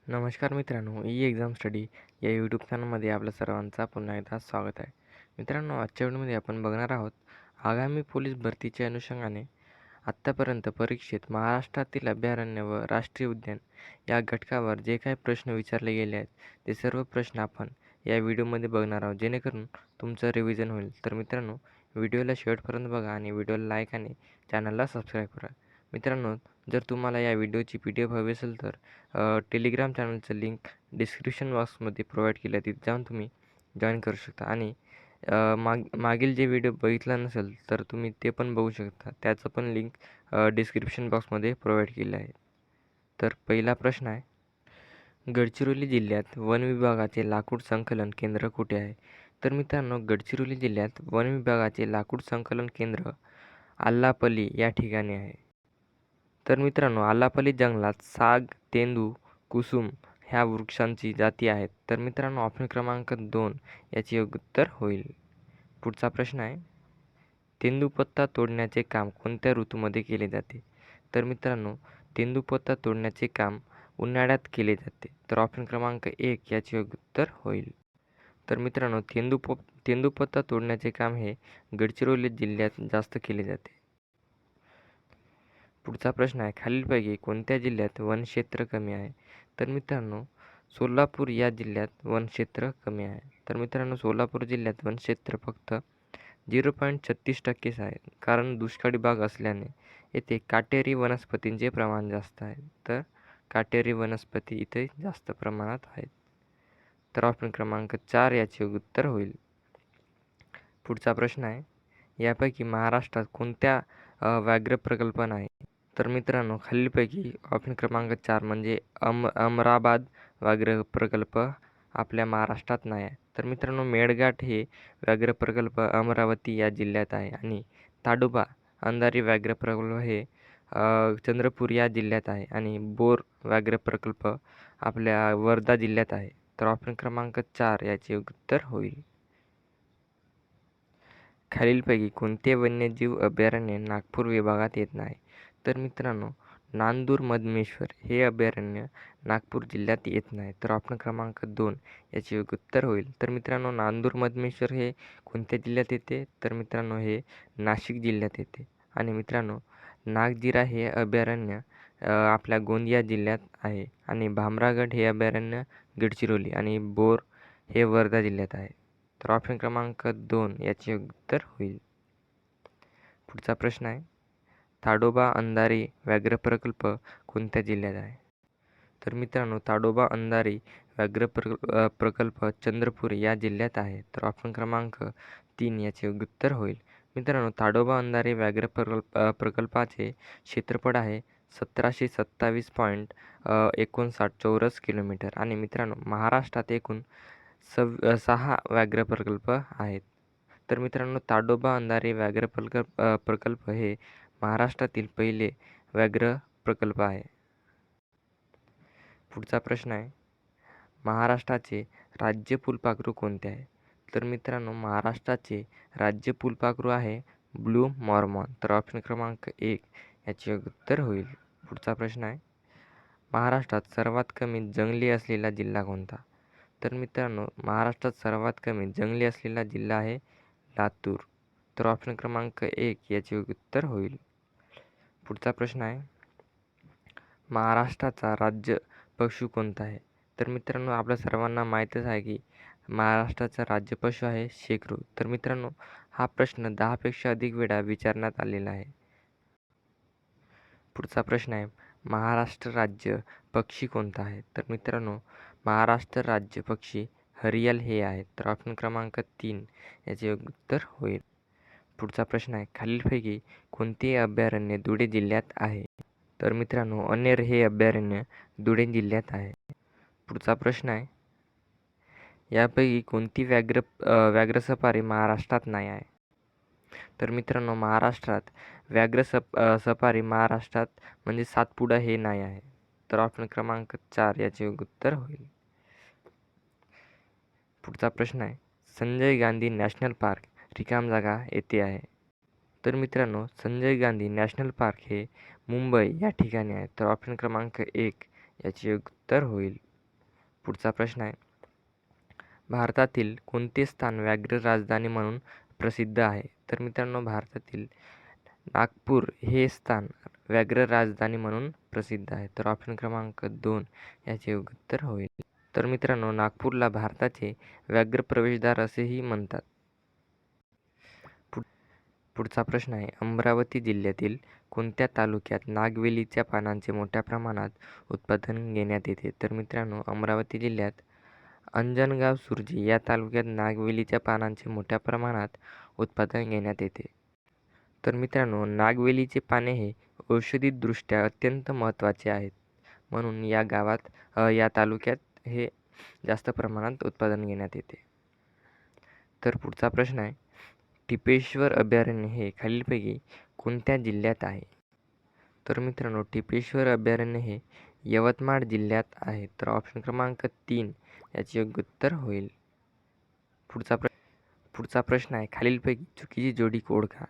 नमस्कार मित्रांनो, E exam study या यूट्यूब चॅनलमध्ये आपल्या सर्वांचा पुन्हा एकदा स्वागत आहे. मित्रांनो, आजच्या व्हिडिओमध्ये आपण बघणार आहोत आगामी पोलीस भरतीच्या अनुषंगाने आत्तापर्यंत परीक्षेत महाराष्ट्रातील अभयारण्य व राष्ट्रीय उद्यान या घटकावर जे काही प्रश्न विचारले गेले आहेत ते सर्व प्रश्न आपण या व्हिडिओमध्ये बघणार आहोत, जेणेकरून तुमचं रिव्हिजन होईल. तर मित्रांनो, व्हिडिओला शेवटपर्यंत बघा आणि व्हिडिओला लाईक आणि चॅनलला सबस्क्राईब करा. मित्रांनो, जर तुम्हाला या व्हिडिओची PDF हवी असेल तर टेलिग्राम चॅनलचं लिंक डिस्क्रिप्शन बॉक्समध्ये प्रोव्हाइड केलं आहे, तिथे जाऊन तुम्ही जॉईन करू शकता. आणि मागील जे व्हिडिओ बघितला नसेल तर तुम्ही ते पण बघू शकता, त्याचं पण लिंक डिस्क्रिप्शन बॉक्समध्ये प्रोव्हाइड केलं आहे. तर पहिला प्रश्न आहे, गडचिरोली जिल्ह्यात वन विभागाचे लाकूड संकलन केंद्र कुठे आहे? तर मित्रांनो, गडचिरोली जिल्ह्यात वन विभागाचे लाकूड संकलन केंद्र आल्लापल्ली या ठिकाणी आहे. तर मित्रांनो, आलापल्ली जंगलात साग, तेंदू, कुसुम ह्या वृक्षांची जाती आहेत. तर मित्रांनो, ऑप्शन क्रमांक 2 याचे योग्य उत्तर होईल. पुढचा प्रश्न आहे, तेंदूपत्ता तोडण्याचे काम कोणत्या ऋतूमध्ये केले जाते? तर मित्रांनो, तेंदूपत्ता तोडण्याचे काम उन्हाळ्यात केले जाते. तर ऑप्शन क्रमांक 1 याचे योग्य उत्तर होईल. तर मित्रांनो, तेंदूपत्ता तोडण्याचे काम हे गडचिरोली जिल्ह्यात जास्त केले जाते. पुढचा प्रश्न आहे, खालीलपैकी कोणत्या जिल्ह्यात वनक्षेत्र कमी आहे? तर मित्रांनो, सोलापूर या जिल्ह्यात वनक्षेत्र कमी आहे. तर मित्रांनो, सोलापूर जिल्ह्यात वनक्षेत्र फक्त 0.36% आहे, कारण दुष्काळी भाग असल्याने येथे काटेरी वनस्पतींचे प्रमाण जास्त आहे. तर काटेरी वनस्पती इथे जास्त प्रमाणात आहेत. तर ऑप्शन क्रमांक 4 याचे उत्तर होईल. पुढचा प्रश्न आहे, यापैकी महाराष्ट्रात कोणत्या व्याघ्र प्रकल्प नाही? तर मित्रांनो, खालीलपैकी ऑप्शन क्रमांक 4 म्हणजे अमराबाद व्याघ्र प्रकल्प आपल्या महाराष्ट्रात नाही आहे. तर मित्रांनो, मेळघाट हे व्याघ्र प्रकल्प अमरावती या जिल्ह्यात आहे आणि ताडोबा अंधारी व्याघ्र प्रकल्प हे चंद्रपूर या जिल्ह्यात आहे आणि बोर व्याघ्र प्रकल्प आपल्या वर्धा जिल्ह्यात आहे. तर ऑप्शन क्रमांक 4 याचे उत्तर होईल. खालीलपैकी कोणते वन्यजीव अभयारण्य नागपूर विभागात येत नाही? तर मित्रांनो, नांदूर मधमेश्वर हे अभयारण्य नागपूर जिल्ह्यात येत नाही. तर ऑप्शन क्रमांक 2 याचे योग्य उत्तर होईल. तर मित्रांनो, नांदूर मधमेश्वर हे कोणत्या जिल्ह्यात येते? तर मित्रांनो, हे नाशिक जिल्ह्यात येते. आणि मित्रांनो, नागझिरा हे अभयारण्य आपल्या गोंदिया जिल्ह्यात आहे आणि भामरागड हे अभयारण्य गडचिरोली आणि बोर हे वर्धा जिल्ह्यात आहे. तर ऑप्शन क्रमांक 2 याचे उत्तर होईल. पुढचा प्रश्न आहे, ताडोबा अंधारी व्याघ्र प्रकल्प कोणत्या जिल्ह्यात आहे? तर मित्रांनो, ताडोबा अंधारी व्याघ्र प्रकल्प चंद्रपूर या जिल्ह्यात आहे. तर ऑप्शन क्रमांक 3 याचे उत्तर होईल. मित्रांनो, ताडोबा अंधारी व्याघ्र प्रकल्पाचे क्षेत्रफळ आहे 1727.59 चौरस किलोमीटर आणि मित्रांनो, महाराष्ट्रात एकूण 6 व्याघ्र प्रकल्प आहेत. तर मित्रांनो, ताडोबा अंधारी व्याघ्र प्रकल्प हे महाराष्ट्रातील पहिले व्याघ्र प्रकल्प आहे. पुढचा प्रश्न आहे, महाराष्ट्राचे राज्य फुलपाखरू कोणते आहे? तर मित्रांनो, महाराष्ट्राचे राज्य फुलपाखरू आहे ब्लू मॉर्मॉन. तर ऑप्शन क्रमांक 1 याचे उत्तर होईल. पुढचा प्रश्न आहे, महाराष्ट्रात सर्वात कमी जंगले असलेला जिल्हा कोणता? तर मित्रांनो, महाराष्ट्रात सर्वात कमी जंगले असलेला जिल्हा आहे लातूर. तर ऑप्शन क्रमांक 1 याचे उत्तर होईल. पुढचा प्रश्न आहे, महाराष्ट्राचा राज्य पशु कोणता आहे? तर मित्रांनो, आपल्या सर्वांना माहीतच आहे की महाराष्ट्राचा राज्य पशु आहे शेकरू. तर मित्रांनो, हा प्रश्न 10पेक्षा अधिक वेळा विचारण्यात आलेला आहे. पुढचा प्रश्न आहे, महाराष्ट्र राज्य पक्षी कोणता आहे? तर मित्रांनो, महाराष्ट्र राज्य पक्षी हरियाल हे आहेत. तर ऑप्शन क्रमांक 3 याचे उत्तर होईल. पुढचा प्रश्न आहे, खालीलपैकी कोणते अभयारण्य धुळे जिल्ह्यात आहे? तर मित्रांनो, अनेर हे अभयारण्य धुळे जिल्ह्यात आहे. पुढचा प्रश्न आहे, यापैकी कोणती व्याघ्र सफारी महाराष्ट्रात नाही आहे? तर मित्रांनो, महाराष्ट्रात सफारी महाराष्ट्रात म्हणजे सातपुडा हे नाही आहे. तर ऑप्शन क्रमांक 4 याचे उत्तर होईल. पुढचा प्रश्न आहे, संजय गांधी नॅशनल पार्क रिकाम जागा येथे आहे? तर मित्रांनो, संजय गांधी नॅशनल पार्क हे मुंबई या ठिकाणी आहे. तर ऑप्शन क्रमांक 1 याचे उत्तर होईल. पुढचा प्रश्न आहे, भारतातील कोणते स्थान व्याघ्र राजधानी म्हणून प्रसिद्ध आहे? तर मित्रांनो, भारतातील नागपूर हे स्थान व्याघ्र राजधानी म्हणून प्रसिद्ध आहे. तर ऑप्शन क्रमांक 2 याचे उत्तर होईल. तर मित्रांनो, नागपूरला भारताचे व्याघ्र प्रवेशद्वार असेही म्हणतात. पुढचा प्रश्न आहे, अमरावती जिल्ह्यातील कोणत्या तालुक्यात नागवेलीच्या पानांचे मोठ्या प्रमाणात उत्पादन घेण्यात येते? तर मित्रांनो, अमरावती जिल्ह्यात अंजनगाव सुर्जी या तालुक्यात नागवेलीच्या पानांचे मोठ्या प्रमाणात उत्पादन घेण्यात येते. तर मित्रांनो, नागवेलीचे पाने हे औषधीदृष्ट्या अत्यंत महत्त्वाचे आहेत, म्हणून या तालुक्यात हे जास्त प्रमाणात उत्पादन घेण्यात येते. तर पुढचा प्रश्न आहे, टिपेश्वर अभयारण्य हे खालीलपैकी कोणत्या जिल्ह्यात आहे? तर मित्रांनो, टिपेश्वर अभयारण्य हे यवतमाळ जिल्ह्यात आहे. तर ऑप्शन क्रमांक 3 याचे योग्य उत्तर होईल. पुढचा प्रश्न आहे, खालीलपैकी चुकीची जोडी ओळखा.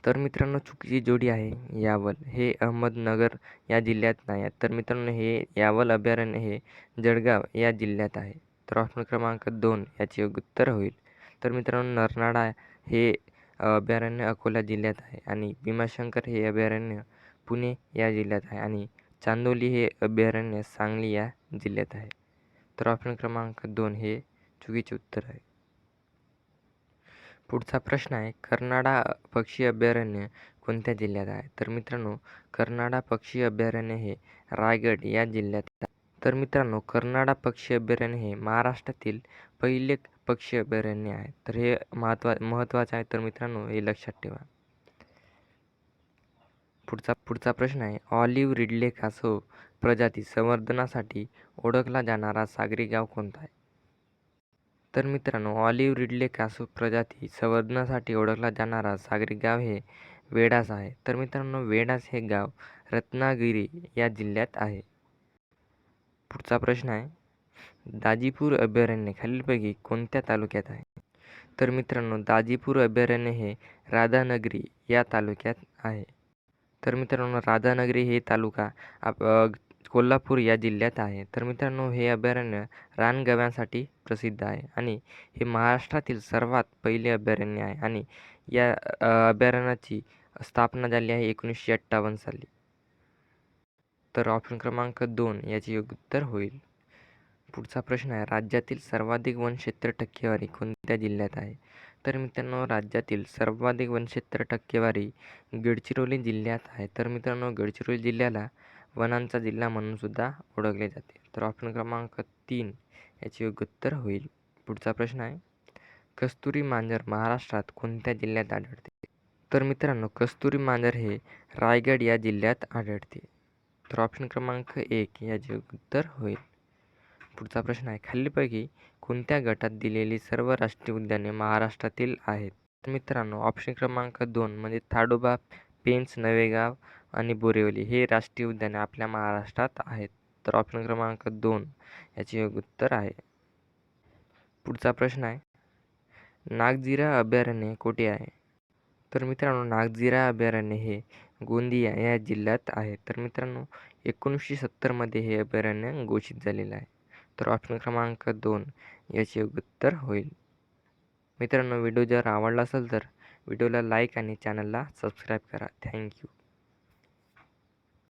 तर मित्रांनो, चुकीची जोडी आहे यावल हे अहमदनगर या जिल्ह्यात नाही आहे. तर मित्रांनो, हे यावल अभयारण्य हे जळगाव या जिल्ह्यात आहे. तर ऑप्शन क्रमांक 2 याचे योग्य उत्तर होईल. तर मित्रांनो, नरनाळा हे अभयारण्य अकोला जिल्ह्यात आहे आणि भीमाशंकर हे अभयारण्य पुणे या जिल्ह्यात आहे आणि चांदोली हे अभयारण्य सांगली या जिल्ह्यात आहे. तर ऑप्शन क्रमांक 2 हे चुकीचे उत्तर आहे. पुढचा प्रश्न आहे, कर्नाडा पक्षी अभयारण्य कोणत्या जिल्ह्यात आहे? तर मित्रांनो, कर्नाडा पक्षी अभयारण्य हे रायगड या जिल्ह्यात आहे. तर मित्रांनो, कर्नाडा पक्षी अभयारण्य हे महाराष्ट्रातील पहिले पक्षी अभयारण्य आहे. तर हे महत्त्वाचं आहे. तर मित्रांनो, हे लक्षात ठेवा. पुढचा प्रश्न आहे, ऑलिव्ह रिडले कासव प्रजाती संवर्धनासाठी ओळखला जाणारा सागरी गाव कोणता आहे? तर मित्रांनो, ऑलिव्ह रिडले कासव प्रजाती संवर्धनासाठी ओळखला जाणारा सागरी गाव हे वेडास आहे. तर मित्रांनो, वेडास हे गाव रत्नागिरी या जिल्ह्यात आहे. पुढचा प्रश्न आहे, दाजीपूर अभयारण्य खालीलपैकी कोणत्या तालुक्यात आहे? तर मित्रांनो, दाजीपूर अभयारण्य हे राधानगरी या तालुक्यात आहे. तर मित्रांनो, राधानगरी हे तालुका कोल्हापूर या जिल्ह्यात आहे. तर मित्रांनो, हे अभयारण्य रानगव्यांसाठी प्रसिद्ध आहे आणि हे महाराष्ट्रातील सर्वात पहिले अभयारण्य आहे आणि या अभयारण्याची स्थापना झाली आहे 1958 साली. तर ऑप्शन क्रमांक 2 याचे योग्य उत्तर होईल. पुढचा प्रश्न आहे, राज्यातील सर्वाधिक वनक्षेत्र टक्केवारी कोणत्या जिल्ह्यात आहे? तर मित्रांनो, राज्यातील सर्वाधिक वनक्षेत्र टक्केवारी गडचिरोली जिल्ह्यात आहे. तर मित्रांनो, गडचिरोली जिल्ह्याला वनांचा जिल्हा म्हणून सुद्धा ओळखले जाते. तर ऑप्शन क्रमांक 3 याचे योग्य उत्तर होईल. पुढचा प्रश्न आहे, कस्तुरी मांजर महाराष्ट्रात कोणत्या जिल्ह्यात आढळते? तर मित्रांनो, कस्तुरी मांजर हे रायगड या जिल्ह्यात आढळते. तर ऑप्शन क्रमांक 1 याचे योग्य उत्तर होईल. पुढचा प्रश्न आहे, खालीलपैकी कोणत्या गटात दिलेली सर्व राष्ट्रीय उद्याने महाराष्ट्रातील आहेत? तर मित्रांनो, ऑप्शन क्रमांक 2 म्हणजे ताडोबा, पेंच, नवेगाव आणि बोरिवली हे राष्ट्रीय उद्याने आपल्या महाराष्ट्रात आहेत. तर ऑप्शन क्रमांक 2 याचे योग्य उत्तर आहे. पुढचा प्रश्न आहे, नागझिरा अभयारण्य कोठे आहे? तर मित्रांनो, नागझिरा अभयारण्य हे गोंदिया या जिल्ह्यात आहे. तर मित्रांनो, 1970मध्ये हे अभयारण्य घोषित झालेलं आहे. तर ऑप्शन क्रमांक 2 याचे योग्य उत्तर होईल. मित्रांनो, व्हिडिओ जर आवडला असेल तर व्हिडिओला लाईक आणि चॅनलला सबस्क्राईब करा. थँक्यू.